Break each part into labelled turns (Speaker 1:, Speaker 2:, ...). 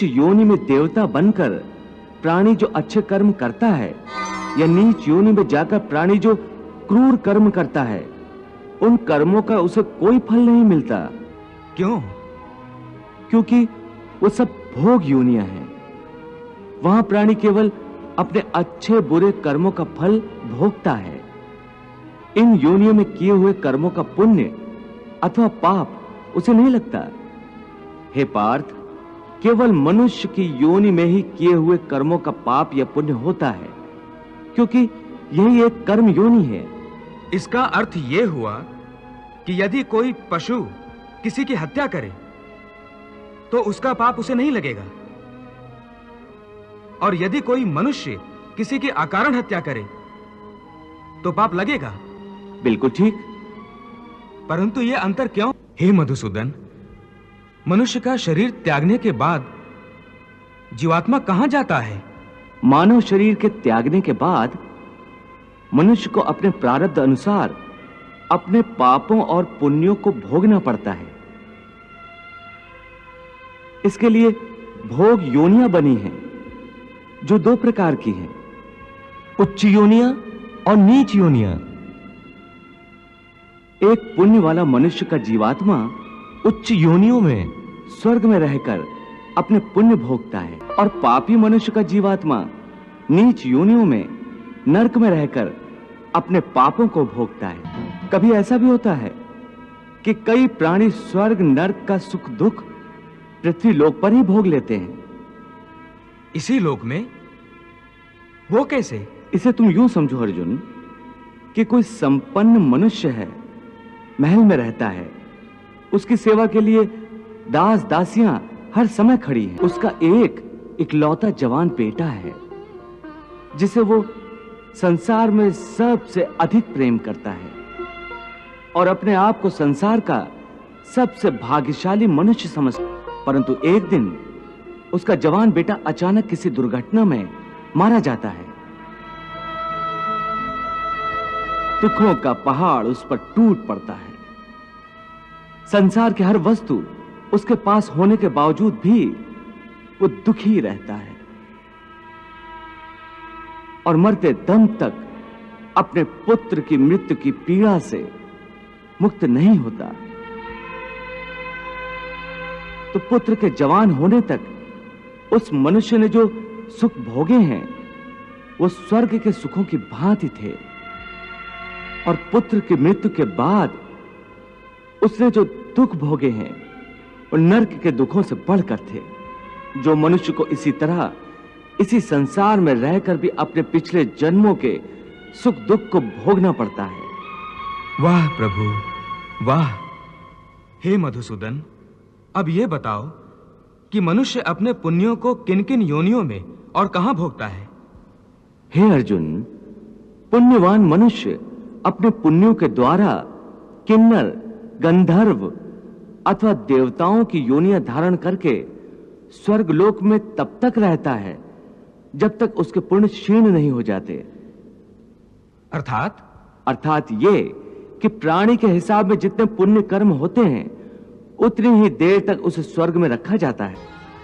Speaker 1: योनि में देवता बनकर प्राणी जो अच्छे कर्म करता है या नीच योनि में जाकर प्राणी जो क्रूर कर्म करता है, उन कर्मों का उसे कोई फल नहीं मिलता।
Speaker 2: क्यों?
Speaker 1: क्योंकि वो सब भोग योनियां हैं। वहां प्राणी केवल अपने अच्छे बुरे कर्मों का फल भोगता है। इन योनियों में किए हुए कर्मों का पुण्य अथवा पाप उसे नहीं लगता। हे पार्थ, केवल मनुष्य की योनि में ही किए हुए कर्मों का पाप या पुण्य होता है, क्योंकि यही एक कर्म योनि है।
Speaker 2: इसका अर्थ यह हुआ कि यदि कोई पशु किसी की हत्या करे तो उसका पाप उसे नहीं लगेगा, और यदि कोई मनुष्य किसी की अकारण हत्या करे तो पाप लगेगा।
Speaker 1: बिल्कुल ठीक।
Speaker 2: परंतु यह अंतर क्यों? हे मधुसूदन, मनुष्य का शरीर त्यागने के बाद जीवात्मा कहां जाता है?
Speaker 1: मानव शरीर के त्यागने के बाद मनुष्य को अपने प्रारब्ध अनुसार अपने पापों और पुण्यों को भोगना पड़ता है। इसके लिए भोग योनियां बनी हैं, जो दो प्रकार की हैं, उच्च योनियां और नीच योनियां। एक पुण्य वाला मनुष्य का जीवात्मा उच्च योनियों में स्वर्ग में रहकर अपने पुण्य भोगता है, और पापी मनुष्य का जीवात्मा नीच योनियों में नरक में रहकर अपने पापों को भोगता है। कभी ऐसा भी होता है कि कई प्राणी स्वर्ग नरक का सुख दुख पृथ्वी लोक पर ही भोग लेते हैं।
Speaker 2: इसी लोक में? वो कैसे?
Speaker 1: इसे तुम यूं समझो अर्जुन कि कोई संपन्न मनुष्य है, महल में रहता है, उसकी सेवा के लिए दास दासियां हर समय खड़ी हैं। उसका एक इकलौता जवान बेटा है जिसे वो संसार में सबसे अधिक प्रेम करता है और अपने आप को संसार का सबसे भाग्यशाली मनुष्य समझता है। परंतु एक दिन उसका जवान बेटा अचानक किसी दुर्घटना में मारा जाता है। दुखों का पहाड़ उस पर टूट पड़ता है। संसार की हर वस्तु उसके पास होने के बावजूद भी वो दुखी रहता है और मरते दम तक अपने पुत्र की मृत्यु की पीड़ा से मुक्त नहीं होता। तो पुत्र के जवान होने तक उस मनुष्य ने जो सुख भोगे हैं वो स्वर्ग के सुखों की भांति थे, और पुत्र की मृत्यु के बाद उसने जो दुख भोगे हैं वो नरक के दुखों से बढ़कर थे। जो मनुष्य को इसी तरह इसी संसार में रहकर भी अपने पिछले जन्मों के सुख दुख को भोगना पड़ता है।
Speaker 2: वाह प्रभु, वाह। हे मधुसूदन, अब यह बताओ कि मनुष्य अपने पुण्यों को किन-किन योनियों में और कहां भोगता है?
Speaker 1: हे अर्जुन, पुण्यवान मनुष्य अपने पुण्यों के द्वारा किन्नर, गंधर्व अथवा देवताओं की योनियां धारण करके स्वर्गलोक में तब तक रहता है जब तक उसके पुण्य क्षीण नहीं हो जाते। अर्थात ये कि प्राणी के हिसाब में जितने पुण्य कर्म होते हैं उतनी ही देर तक उसे स्वर्ग में रखा जाता है।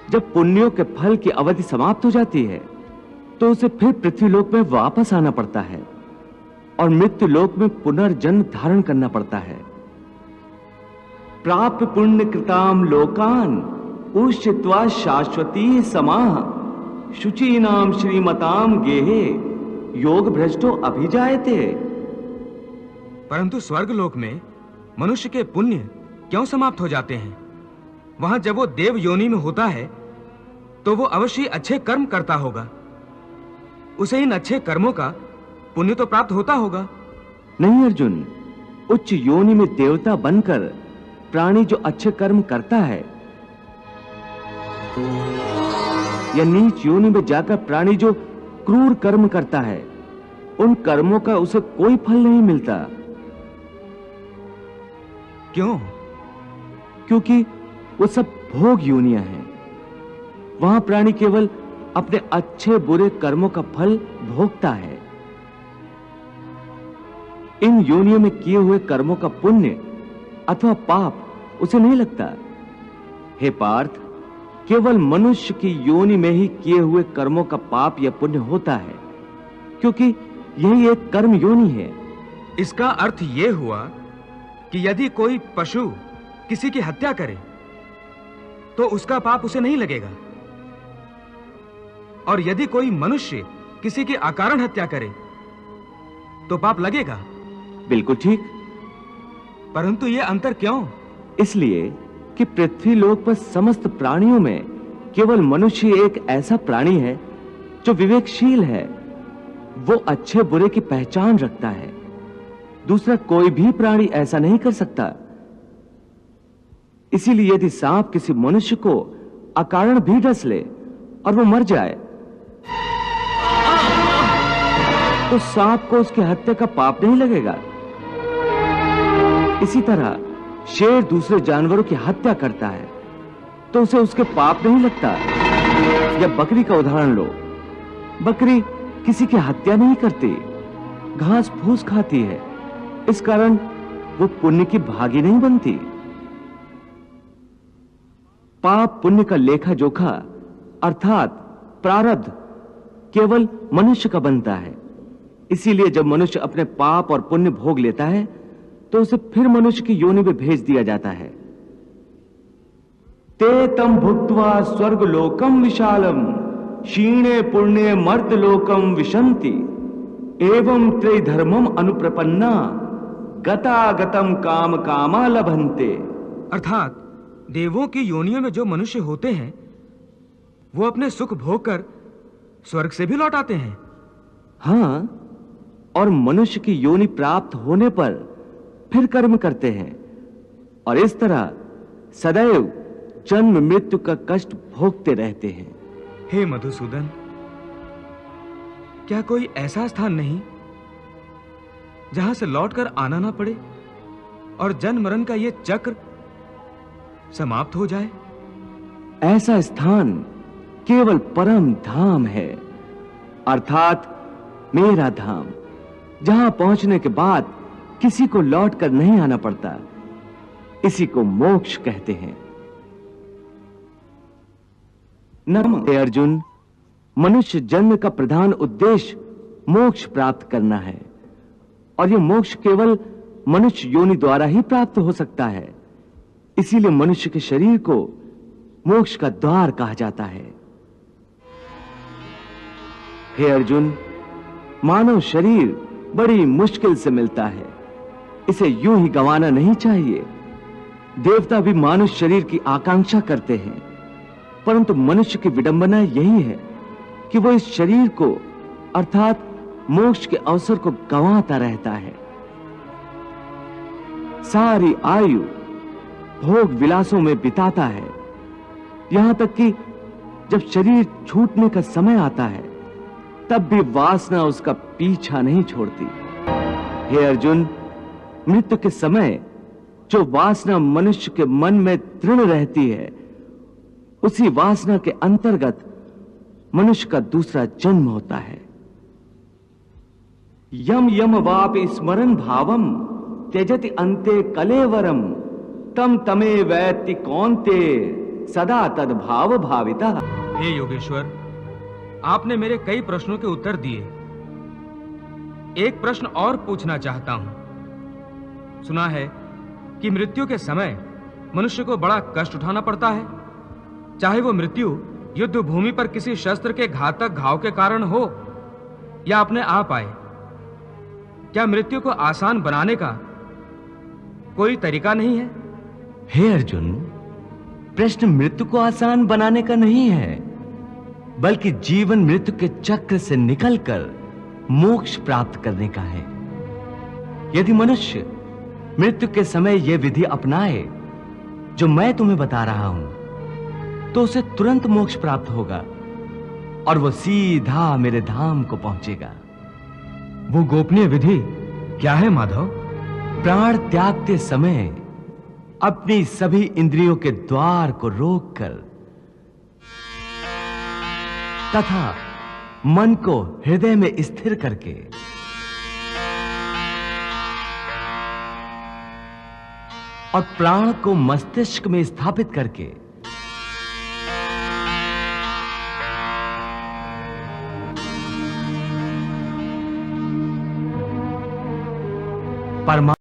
Speaker 1: जब पुण्यों के फल की अवधि समाप्त हो जाती है तो उसे फिर पृथ्वीलोक में वापस आना पड़ता है और मृत्यु लोक में पुनर्जन्म धारण करना पड़ता है। प्राप्य पुण्य कृताम लोकान उष्यत्वा शाश्वती समाह शुचीनाम श्रीमताम गेहे योग भ्रष्टो अभिजायते।
Speaker 2: परंतु स्वर्गलोक में मनुष्य के पुण्य क्यों समाप्त हो जाते हैं? वहां जब वो देव योनि में होता है तो वो अवश्य अच्छे कर्म करता होगा, उसे इन अच्छे कर्मों का पुण्य तो प्राप्त होता होगा।
Speaker 1: नहीं अर्जुन, उच्च योनि में देवता बनकर प्राणी जो अच्छे कर्म करता है या नीच योनि में जाकर प्राणी जो क्रूर कर्म करता है, उन कर्मों का उसे कोई फल नहीं मिलता।
Speaker 2: क्यों?
Speaker 1: क्योंकि वो सब भोग योनियां हैं। वहां प्राणी केवल अपने अच्छे बुरे कर्मों का फल भोगता है। इन योनियों में किए हुए कर्मों का पुण्य अथवा पाप उसे नहीं लगता। हे पार्थ, केवल मनुष्य की योनि में ही किए हुए कर्मों का पाप या पुण्य होता है, क्योंकि यही एक कर्म योनि है।
Speaker 2: इसका अर्थ यह हुआ कि यदि कोई पशु किसी की हत्या करे तो उसका पाप उसे नहीं लगेगा, और यदि कोई मनुष्य किसी की अकारण हत्या करे तो पाप लगेगा।
Speaker 1: बिल्कुल ठीक।
Speaker 2: परंतु यह अंतर क्यों?
Speaker 1: इसलिए कि पृथ्वी लोक पर समस्त प्राणियों में केवल मनुष्य एक ऐसा प्राणी है जो विवेकशील है। वो अच्छे बुरे की पहचान रखता है। दूसरा कोई भी प्राणी ऐसा नहीं कर सकता। इसीलिए यदि सांप किसी मनुष्य को अकारण भी डस ले और वो मर जाए तो सांप को उसकी हत्या का पाप नहीं लगेगा। इसी तरह शेर दूसरे जानवरों की हत्या करता है तो उसे उसके पाप नहीं लगता। या बकरी का उदाहरण लो। बकरी किसी की हत्या नहीं करती, घास फूस खाती है। इस कारण वो पुण्य की भागी नहीं बनती। पाप पुण्य का लेखा जोखा अर्थात प्रारब्ध केवल मनुष्य का बनता है। इसीलिए जब मनुष्य अपने पाप और पुण्य भोग लेता है तो उसे फिर मनुष्य की योनि में भेज दिया जाता है। ते तम भुक्त्वा स्वर्ग लोकम विशालम क्षीणे पुण्ये मर्द लोकम विशंति एवं त्रिधर्मम अनुप्रपन्ना गतागतम काम कामा लभन्ते।
Speaker 2: अर्थात देवों की योनियों में जो मनुष्य होते हैं वो अपने सुख भोग कर स्वर्ग से भी लौट आते हैं।
Speaker 1: हां, और मनुष्य की योनि प्राप्त होने पर फिर कर्म करते हैं और इस तरह सदैव जन्म मृत्यु का कष्ट भोगते रहते हैं।
Speaker 2: हे मधुसूदन, क्या कोई ऐसा स्थान नहीं जहां से लौटकर आना ना पड़े और जन्म मरण का यह चक्र समाप्त हो जाए?
Speaker 1: ऐसा स्थान केवल परम धाम है, अर्थात मेरा धाम, जहां पहुंचने के बाद किसी को लौटकर नहीं आना पड़ता। इसी को मोक्ष कहते हैं। हे अर्जुन, मनुष्य जन्म का प्रधान उद्देश्य मोक्ष प्राप्त करना है, और यह मोक्ष केवल मनुष्य योनि द्वारा ही प्राप्त हो सकता है। इसीलिए मनुष्य के शरीर को मोक्ष का द्वार कहा जाता है। हे अर्जुन, मानव शरीर बड़ी मुश्किल से मिलता है। इसे यूं ही गंवाना नहीं चाहिए। देवता भी मानुष शरीर की आकांक्षा करते हैं, परंतु मनुष्य की विडंबना यही है कि वो इस शरीर को अर्थात मोक्ष के अवसर को गंवाता रहता है। सारी आयु भोग विलासों में बिताता है, यहां तक कि जब शरीर छूटने का समय आता है तब भी वासना उसका पीछा नहीं छोड़ती। हे अर्जुन, मृत्यु के समय जो वासना मनुष्य के मन में दृढ़ रहती है, उसी वासना के अंतर्गत मनुष्य का दूसरा जन्म होता है। यम यम वापि स्मरन् भावम त्यजति अन्ते कलेवरम तम तमे वैति कौन्ते सदा तद भाव भाविता।
Speaker 2: हे योगेश्वर, आपने मेरे कई प्रश्नों के उत्तर दिए। एक प्रश्न और पूछना चाहता हूं। सुना है कि मृत्यु के समय मनुष्य को बड़ा कष्ट उठाना पड़ता है, चाहे वो मृत्यु युद्ध भूमि पर किसी शस्त्र के घातक घाव के कारण हो या अपने आप आए। क्या मृत्यु को आसान बनाने का कोई तरीका नहीं है?
Speaker 1: हे अर्जुन, प्रश्न मृत्यु को आसान बनाने का नहीं है, बल्कि जीवन मृत्यु के चक्र से निकलकर मोक्ष प्राप्त करने का है। यदि मनुष्य मृत्यु के समय यह विधि अपनाए जो मैं तुम्हें बता रहा हूं, तो उसे तुरंत मोक्ष प्राप्त होगा और वो सीधा मेरे धाम को पहुंचेगा।
Speaker 2: वो गोपनीय विधि क्या है माधव?
Speaker 1: प्राण त्यागते समय अपनी सभी इंद्रियों के द्वार को रोककर तथा मन को हृदय में स्थिर करके और प्राण को मस्तिष्क में स्थापित करके
Speaker 2: परमा